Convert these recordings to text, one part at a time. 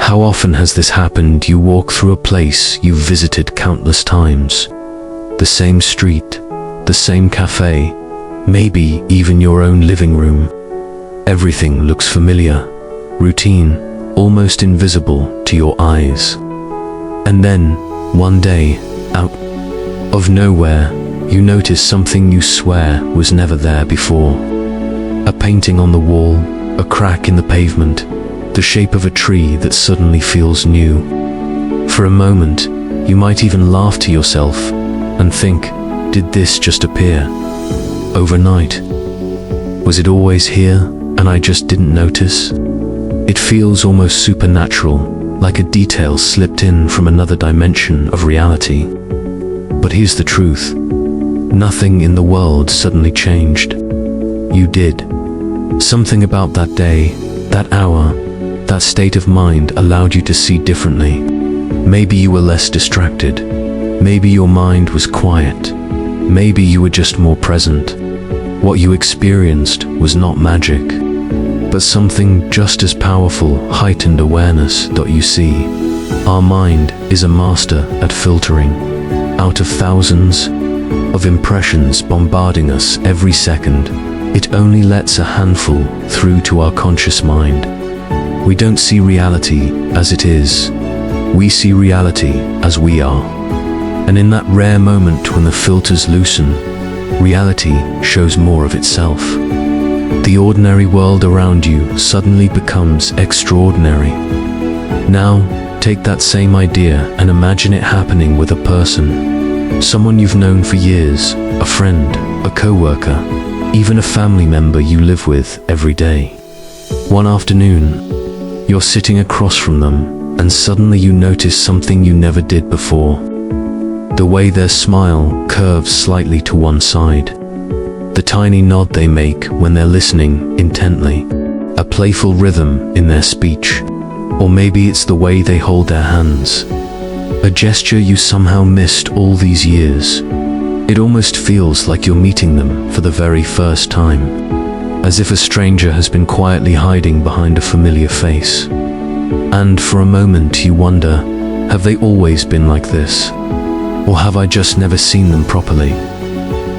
How often has this happened? You walk through a place you've visited countless times. The same street, the same cafe, maybe even your own living room. Everything looks familiar, routine, almost invisible to your eyes. And then, one day, out of nowhere, you notice something you swear was never there before. A painting on the wall, a crack in the pavement, the shape of a tree that suddenly feels new. For a moment, you might even laugh to yourself and think, did this just appear overnight? Was it always here and I just didn't notice? It feels almost supernatural, like a detail slipped in from another dimension of reality. But here's the truth. Nothing in the world suddenly changed. You did. Something about that day, that hour, that state of mind allowed you to see differently. Maybe you were less distracted. Maybe your mind was quiet. Maybe you were just more present. What you experienced was not magic, but something just as powerful, heightened awareness. You see, our mind is a master at filtering. Out of thousands of impressions bombarding us every second, it only lets a handful through to our conscious mind. We don't see reality as it is. We see reality as we are. And in that rare moment when the filters loosen, reality shows more of itself. The ordinary world around you suddenly becomes extraordinary. Now, take that same idea and imagine it happening with a person. Someone you've known for years, a friend, a coworker, even a family member you live with every day. One afternoon, you're sitting across from them, and suddenly you notice something you never did before. The way their smile curves slightly to one side. The tiny nod they make when they're listening intently. A playful rhythm in their speech. Or maybe it's the way they hold their hands. A gesture you somehow missed all these years. It almost feels like you're meeting them for the very first time. As if a stranger has been quietly hiding behind a familiar face. And for a moment you wonder, have they always been like this? Or have I just never seen them properly?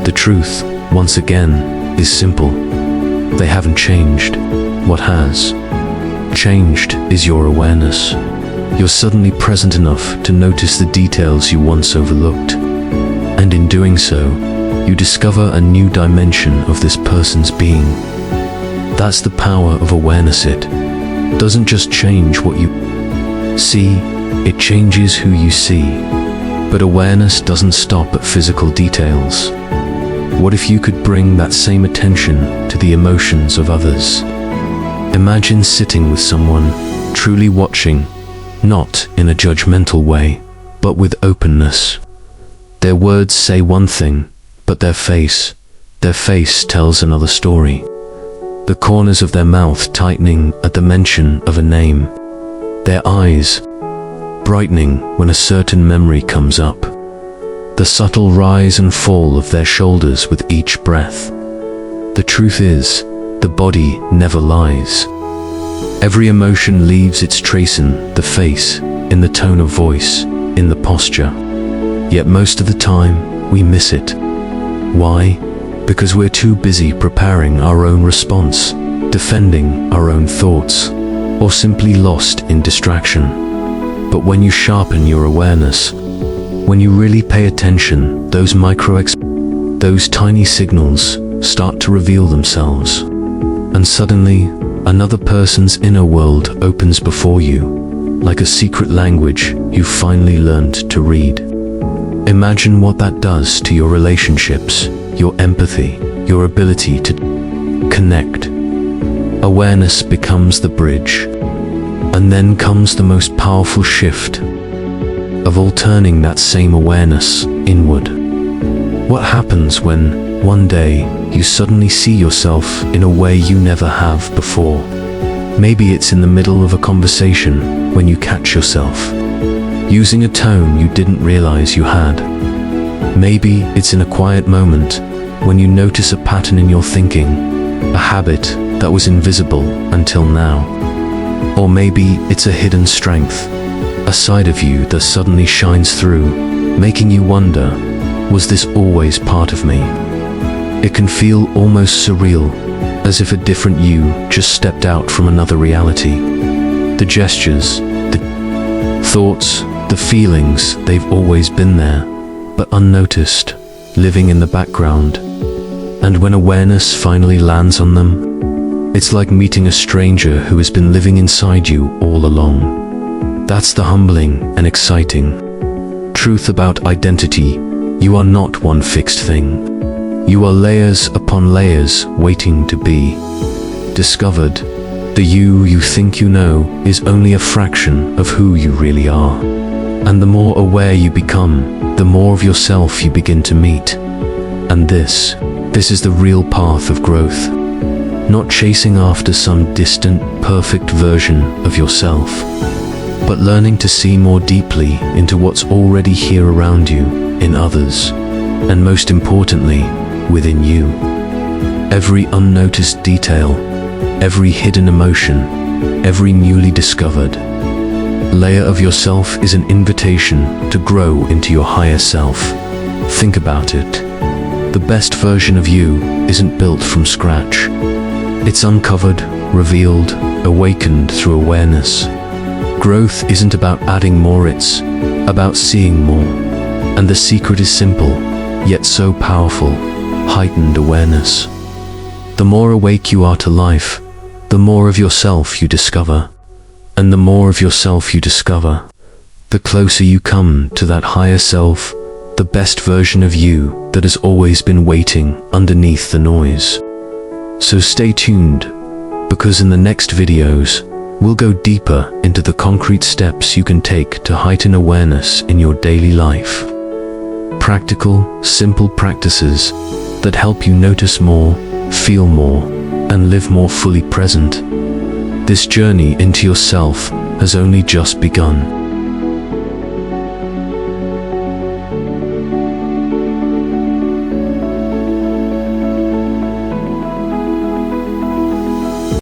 The truth, once again, is simple. They haven't changed. What has changed is your awareness. You're suddenly present enough to notice the details you once overlooked. And in doing so, you discover a new dimension of this person's being. That's the power of awareness. It doesn't just change what you see, it changes who you see. But awareness doesn't stop at physical details. What if you could bring that same attention to the emotions of others? Imagine sitting with someone, truly watching, not in a judgmental way, but with openness. Their words say one thing, but their face tells another story. The corners of their mouth tightening at the mention of a name. Their eyes brightening when a certain memory comes up. The subtle rise and fall of their shoulders with each breath. The truth is, the body never lies. Every emotion leaves its trace in the face, in the tone of voice, in the posture. Yet most of the time, we miss it. Why? Because we're too busy preparing our own response, defending our own thoughts, or simply lost in distraction. But when you sharpen your awareness, when you really pay attention, those tiny signals start to reveal themselves. And suddenly, another person's inner world opens before you, like a secret language you've finally learned to read. Imagine what that does to your relationships, your empathy, your ability to connect. Awareness becomes the bridge. And then comes the most powerful shift of all, turning that same awareness inward. What happens when, one day, you suddenly see yourself in a way you never have before? Maybe it's in the middle of a conversation when you catch yourself using a tone you didn't realize you had. Maybe it's in a quiet moment when you notice a pattern in your thinking, a habit that was invisible until now. Or maybe it's a hidden strength, a side of you that suddenly shines through, making you wonder, was this always part of me? It can feel almost surreal, as if a different you just stepped out from another reality. The gestures, the thoughts, the feelings, they've always been there, but unnoticed, living in the background. And when awareness finally lands on them, it's like meeting a stranger who has been living inside you all along. That's the humbling and exciting truth about identity. You are not one fixed thing. You are layers upon layers waiting to be discovered. The you think you know is only a fraction of who you really are. And the more aware you become, the more of yourself you begin to meet. And this is the real path of growth. Not chasing after some distant, perfect version of yourself, but learning to see more deeply into what's already here around you, in others, and most importantly, within you. Every unnoticed detail, every hidden emotion, every newly discovered layer of yourself is an invitation to grow into your higher self. Think about it. The best version of you isn't built from scratch. It's uncovered, revealed, awakened through awareness. Growth isn't about adding more, it's about seeing more. And the secret is simple, yet so powerful: heightened awareness. The more awake you are to life, the more of yourself you discover. And the more of yourself you discover, the closer you come to that higher self, the best version of you that has always been waiting underneath the noise. So stay tuned, because in the next videos, we'll go deeper into the concrete steps you can take to heighten awareness in your daily life. Practical, simple practices that help you notice more, feel more, and live more fully present. This journey into yourself has only just begun.